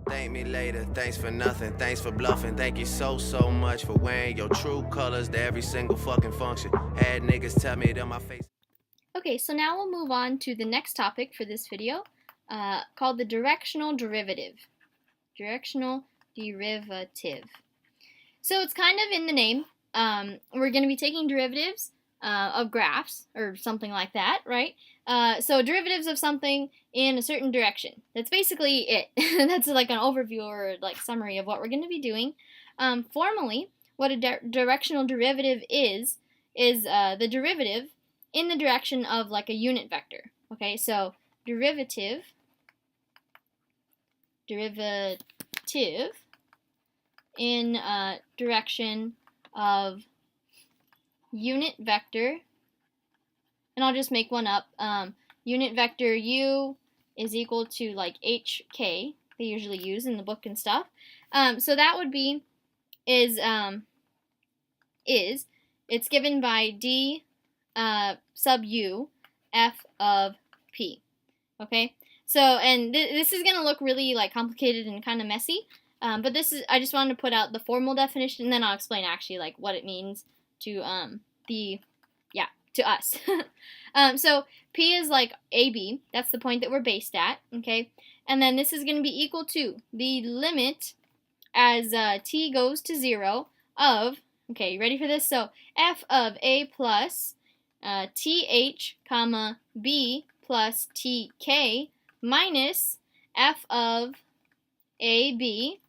Thank me later, thanks for nothing, thanks for bluffing. Thank you so much for wearing your true colors to every single fucking function. Had niggas tell me to my face. Okay, so now we'll move on to the next topic for this video, called the directional derivative. Directional derivative. So it's kind of in the name. We're going to be taking derivatives of graphs or something like that, right? So derivatives of something in a certain direction. That's basically it. That's like an overview or like summary of what we're going to be doing. Formally, what a directional derivative is the derivative in the direction of like a unit vector. Okay, so derivative in direction of unit vector, and I'll just make one up. Unit vector u is equal to like hk, they usually use in the book and stuff. So that would be it's given by d sub u f of p. Okay, so and this is gonna look really like complicated and kind of messy, but I just wanted to put out the formal definition, and then I'll explain actually like what it means to to us. So p is like ab, that's the point that we're based at, okay, and then this is going to be equal to the limit as t goes to 0 of, okay, you ready for this? So f of a plus th comma b plus tk minus f of ab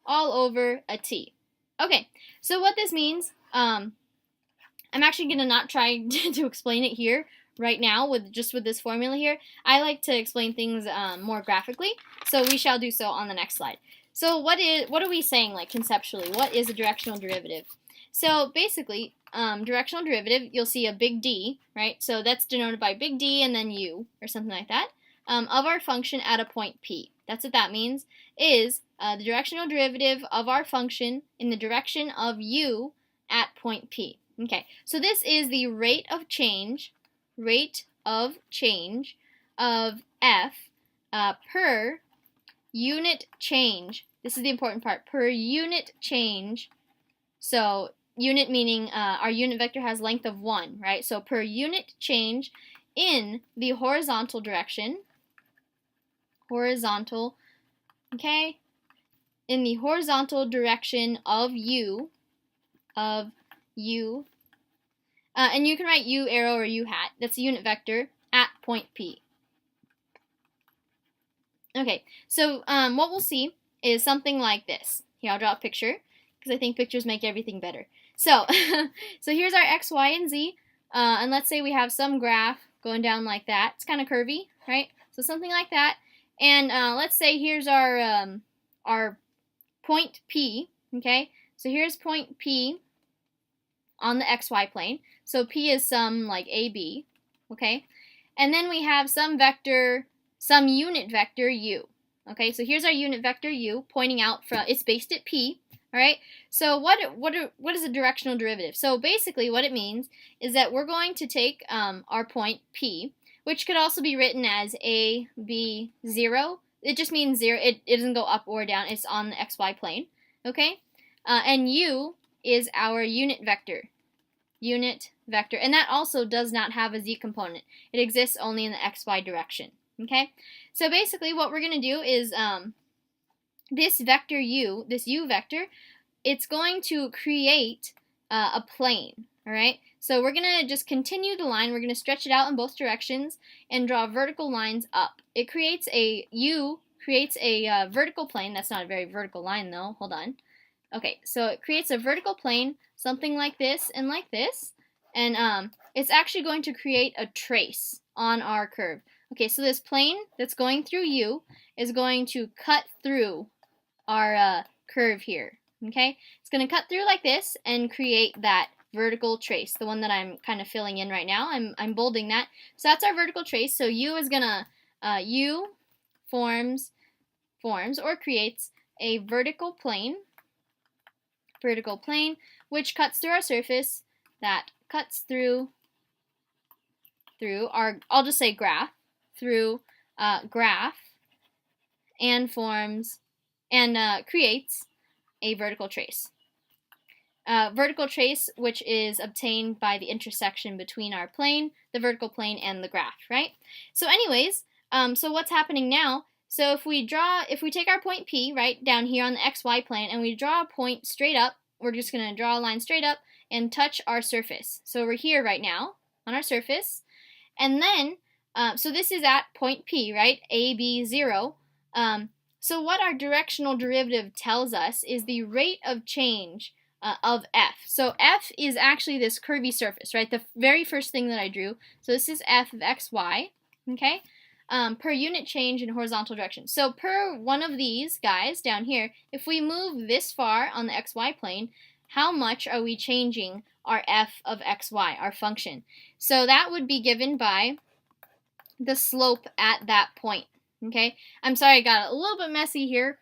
all over a t. Okay, so what this means, I'm actually going to not try to explain it here right now with this formula here. I like to explain things more graphically, so we shall do so on the next slide. So what are we saying, like conceptually? What is a directional derivative? So basically, directional derivative, you'll see a big D, right? So that's denoted by big D and then U or something like that, of our function at a point P. That's what that means, is the directional derivative of our function in the direction of U at point P. Okay, so this is the rate of change of f per unit change. This is the important part, per unit change. So unit meaning our unit vector has length of 1, right? So per unit change in the horizontal direction, okay, in the horizontal direction of u, and you can write u arrow or u hat, that's a unit vector, at point P. Okay, so what we'll see is something like this. Here, I'll draw a picture, because I think pictures make everything better. So, so here's our x, y, and z, and let's say we have some graph going down like that. It's kind of curvy, right? So something like that, and let's say here's our point P, okay? So here's point P on the xy plane. So P is some like AB, okay? And then we have some vector, some unit vector U. Okay, so here's our unit vector U pointing out from, it's based at P, all right? So what is a directional derivative? So basically what it means is that we're going to take our point P, which could also be written as A, B, 0. It just means 0. It doesn't go up or down. It's on the xy plane, okay? And U is our unit vector. And that also does not have a z component. It exists only in the xy direction. Okay, so basically what we're going to do is this vector u, this u vector, it's going to create a plane. All right, so we're going to just continue the line. We're going to stretch it out in both directions and draw vertical lines up. It creates a vertical plane. That's not a very vertical line though. Hold on. Okay, so it creates a vertical plane, something like this and like this, and it's actually going to create a trace on our curve. Okay, so this plane that's going through U is going to cut through our curve here, okay? It's going to cut through like this and create that vertical trace, the one that I'm kind of filling in right now. I'm bolding that. So that's our vertical trace. So U is going to, U forms or creates a vertical plane, which cuts through our surface, that cuts through our, I'll just say graph, through graph, and forms and creates a vertical trace. Vertical trace, which is obtained by the intersection between our plane, the vertical plane, and the graph, right? So anyways, so what's happening now? So if we take our point P, right, down here on the XY plane, and we draw a point straight up, we're just going to draw a line straight up and touch our surface. So we're here right now on our surface. And then, so this is at point P, right, AB 0. So what our directional derivative tells us is the rate of change of f. So f is actually this curvy surface, right? The very first thing that I drew. So this is f of xy, okay? Per unit change in horizontal direction. So per one of these guys down here, if we move this far on the xy plane, how much are we changing our f of xy, our function? So that would be given by the slope at that point, okay? I'm sorry I got a little bit messy here.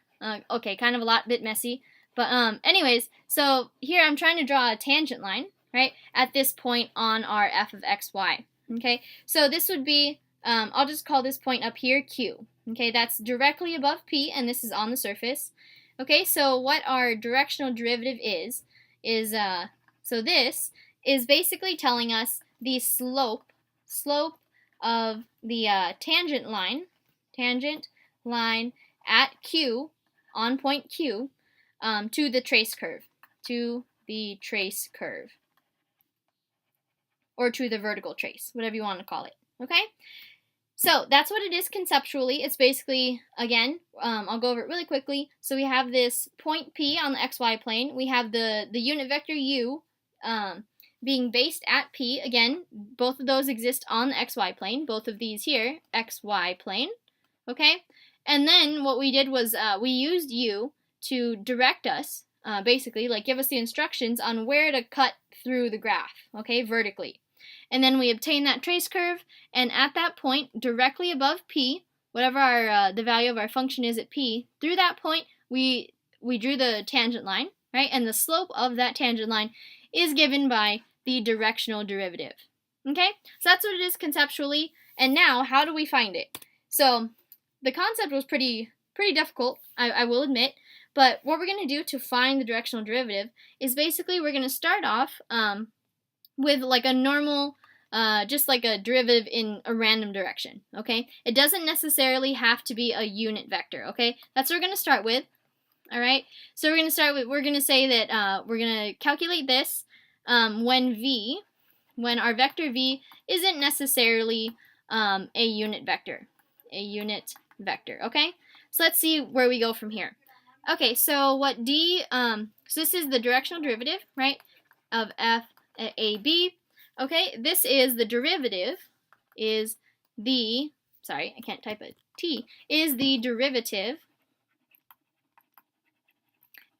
Okay, kind of a bit messy. But anyways, so here I'm trying to draw a tangent line, right, at this point on our f of xy, okay? So this would be, I'll just call this point up here Q, okay? That's directly above P, and this is on the surface. Okay, so what our directional derivative is so this is basically telling us the slope of the tangent line at Q, on point Q, to the trace curve, or to the vertical trace, whatever you want to call it, okay? So that's what it is conceptually. It's basically, again, I'll go over it really quickly. So we have this point P on the xy plane. We have the unit vector u being based at P. Again, both of those exist on the xy plane. Both of these here, xy plane, okay? And then what we did was we used u to direct us, basically, like give us the instructions on where to cut through the graph, okay, vertically. And then we obtain that trace curve, and at that point, directly above P, whatever our the value of our function is at P, through that point, we drew the tangent line, right? And the slope of that tangent line is given by the directional derivative. Okay? So that's what it is conceptually. And now, how do we find it? So the concept was pretty difficult, I will admit. But what we're going to do to find the directional derivative is basically we're going to start off with like a normal, just like a derivative in a random direction, okay? It doesn't necessarily have to be a unit vector, okay? That's what we're going to start with, all right? So we're going to say that we're going to calculate this when our vector v isn't necessarily a unit vector, okay? So let's see where we go from here. Okay, so what so this is the directional derivative, right, of f at AB. Okay, this is the derivative, is the derivative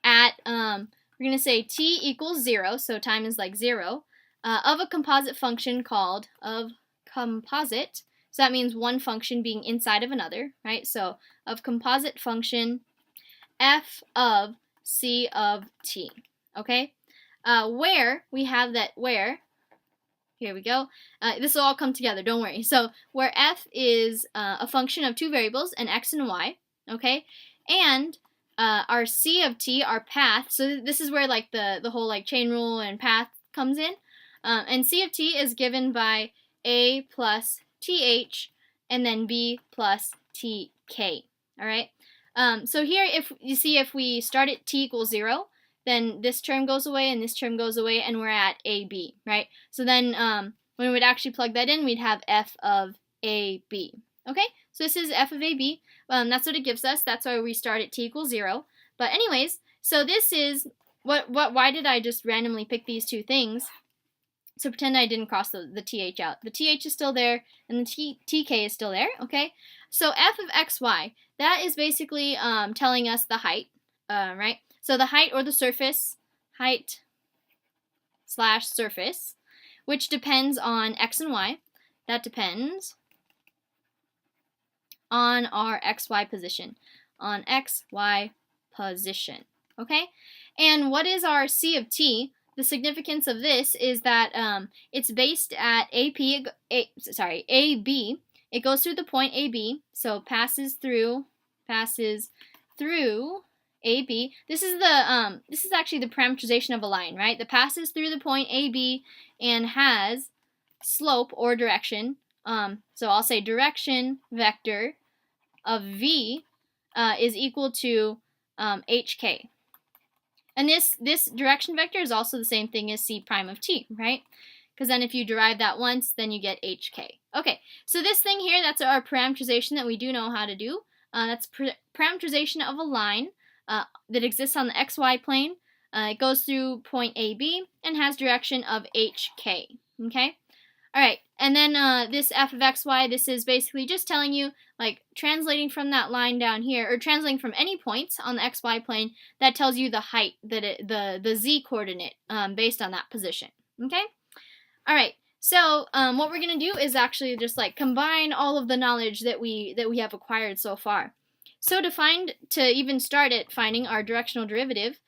at, we're going to say t equals 0, so time is like 0, of a composite function called composite. So that means one function being inside of another, right? So of composite function f of c of t, okay? Where we have that here we go. This will all come together, don't worry. So where f is a function of two variables, an x and y, okay? And our c of t, our path, so this is where like the whole like chain rule and path comes in. And c of t is given by a plus th and then b plus tk, all right? So here, if we start at t equals 0, then this term goes away and this term goes away, and we're at AB, right? So then when we would actually plug that in, we'd have f of AB, okay? So this is f of AB. That's what it gives us. That's why we start at t equals 0. But anyways, so this is, why did I just randomly pick these two things? So pretend I didn't cross the th out. The th is still there, and the tk is still there, okay? So f of xy, that is basically telling us the height, right? So the height or the surface, height/surface, which depends on x and y. That depends on our xy position, okay? And what is our c of t? The significance of this is that it's based at AB. It goes through the point AB, so passes through AB. This is actually the parameterization of a line, right? That passes through the point AB and has slope or direction. So I'll say direction vector of V is equal to HK. And this direction vector is also the same thing as C prime of T, right? Because then if you derive that once, then you get HK. Okay, so this thing here, that's our parameterization that we do know how to do. That's parameterization of a line that exists on the XY plane. It goes through point AB and has direction of HK, okay? All right, and then this f of xy, this is basically just telling you, like, translating from that line down here, or translating from any points on the xy plane, that tells you the height, the z coordinate based on that position, okay? All right, so what we're going to do is actually just, like, combine all of the knowledge that we have acquired so far. So to even start at finding our directional derivative,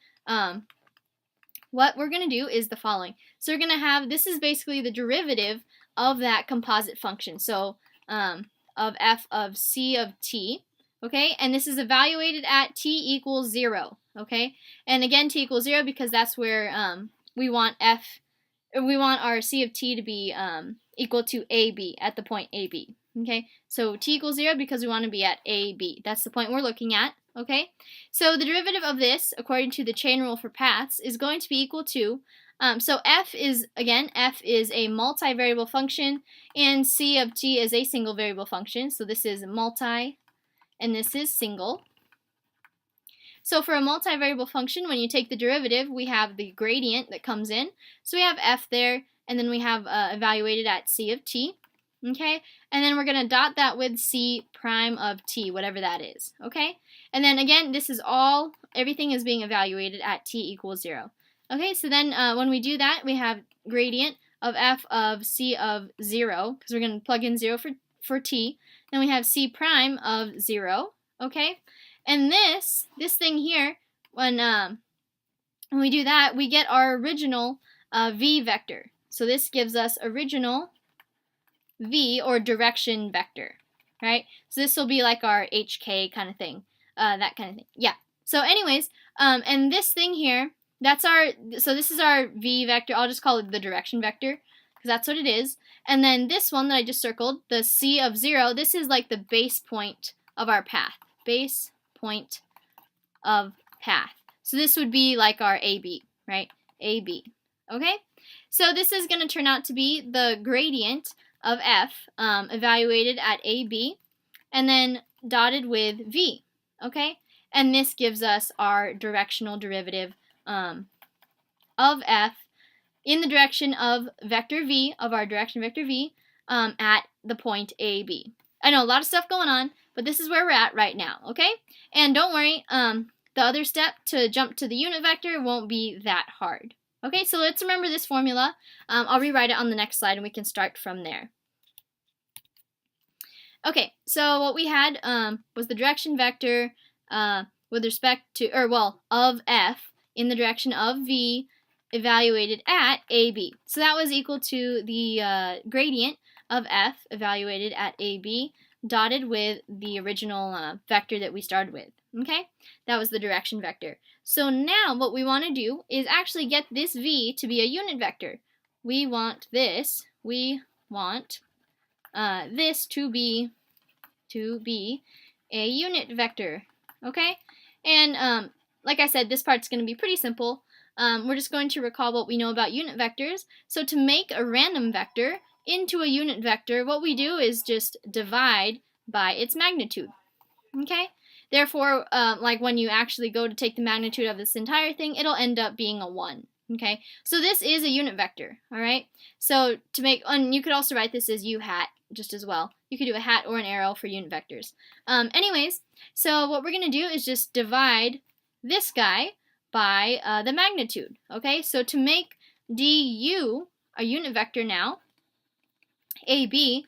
what we're going to do is the following. So we're going to have, this is basically the derivative of that composite function, so of f of c of t, okay? And this is evaluated at t equals 0, okay? And again, t equals 0 because that's where we want our c of t to be equal to ab at the point ab, okay? So t equals 0 because we want to be at ab. That's the point we're looking at. Okay, so the derivative of this, according to the chain rule for paths, is going to be equal to, so f is a multivariable function, and c of t is a single variable function. So this is multi, and this is single. So for a multivariable function, when you take the derivative, we have the gradient that comes in. So we have f there, and then we have evaluated at c of t. Okay, and then we're going to dot that with c prime of t, whatever that is, okay? And then again, this is everything is being evaluated at t equals 0. Okay, so then when we do that, we have gradient of f of c of 0, because we're going to plug in 0 for t. Then we have c prime of 0, okay? And this thing here, when we do that, we get our original v vector. So this gives us original v, or direction vector, right? So this will be like our HK kind of thing, that kind of thing. Yeah. So anyways, and this thing here, so this is our v vector. I'll just call it the direction vector because that's what it is. And then this one that I just circled, the c of 0, this is like the base point of our path. Base point of path. So this would be like our AB, right? AB. Okay? So this is going to turn out to be the gradient of f evaluated at AB and then dotted with v, okay? And this gives us our directional derivative of f in the direction of vector v, of our direction vector v, at the point AB. I know a lot of stuff going on, but this is where we're at right now, okay? And don't worry, the other step to jump to the unit vector won't be that hard. Okay, so let's remember this formula. I'll rewrite it on the next slide and we can start from there. Okay, so what we had was the direction vector with respect to, of f in the direction of v evaluated at AB. So that was equal to the gradient of f evaluated at AB dotted with the original vector that we started with. Okay, that was the direction vector. So now what we want to do is actually get this v to be a unit vector. We want this to be a unit vector. Okay, and like I said, this part's going to be pretty simple. We're just going to recall what we know about unit vectors. So to make a random vector into a unit vector, what we do is just divide by its magnitude. Okay? Therefore, like when you actually go to take the magnitude of this entire thing, it'll end up being a 1. Okay? So this is a unit vector, all right? So to make, and you could also write this as u hat just as well. You could do a hat or an arrow for unit vectors. Anyways, so what we're going to do is just divide this guy by the magnitude, okay? So to make du a unit vector now, AB,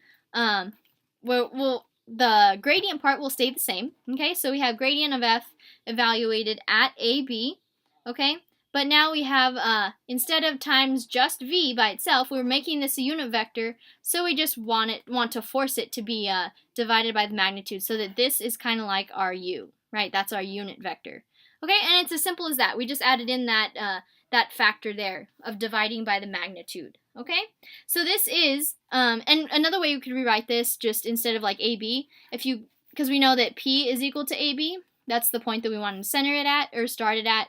the gradient part will stay the same, okay? So we have gradient of f evaluated at AB, okay? But now we have, instead of times just v by itself, we're making this a unit vector, so we just want to force it to be divided by the magnitude so that this is kind of like our u, right? That's our unit vector. Okay, and it's as simple as that. We just added in that factor there of dividing by the magnitude. Okay, so this is, and another way you could rewrite this, just instead of like AB, because we know that P is equal to AB, that's the point that we want to center it at, or start it at.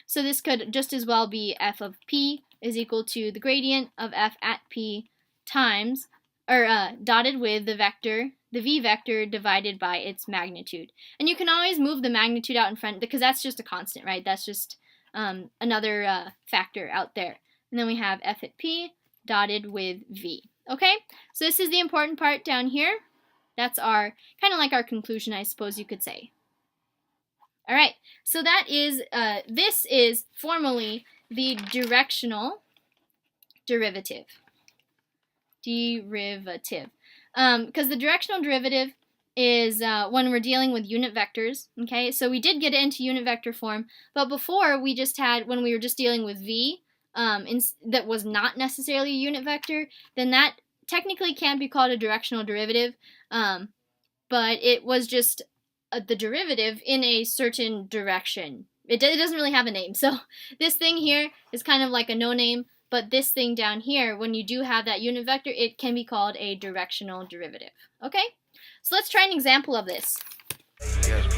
So this could just as well be F of P is equal to the gradient of F at P times, or dotted with the vector, the V vector divided by its magnitude. And you can always move the magnitude out in front, because that's just a constant, right? That's just another factor out there. And then we have F at P dotted with V. Okay, so this is the important part down here. That's our, kind of like our conclusion, I suppose you could say. All right, so that is, this is formally the directional derivative. Because the directional derivative is when we're dealing with unit vectors, okay? So we did get it into unit vector form, but before we just had, when we were just dealing with V, that was not necessarily a unit vector, then that technically can't be called a directional derivative, but it was just the derivative in a certain direction. It doesn't really have a name, so this thing here is kind of like a no name, but this thing down here, when you do have that unit vector, it can be called a directional derivative. Okay? So let's try an example of this. Yes,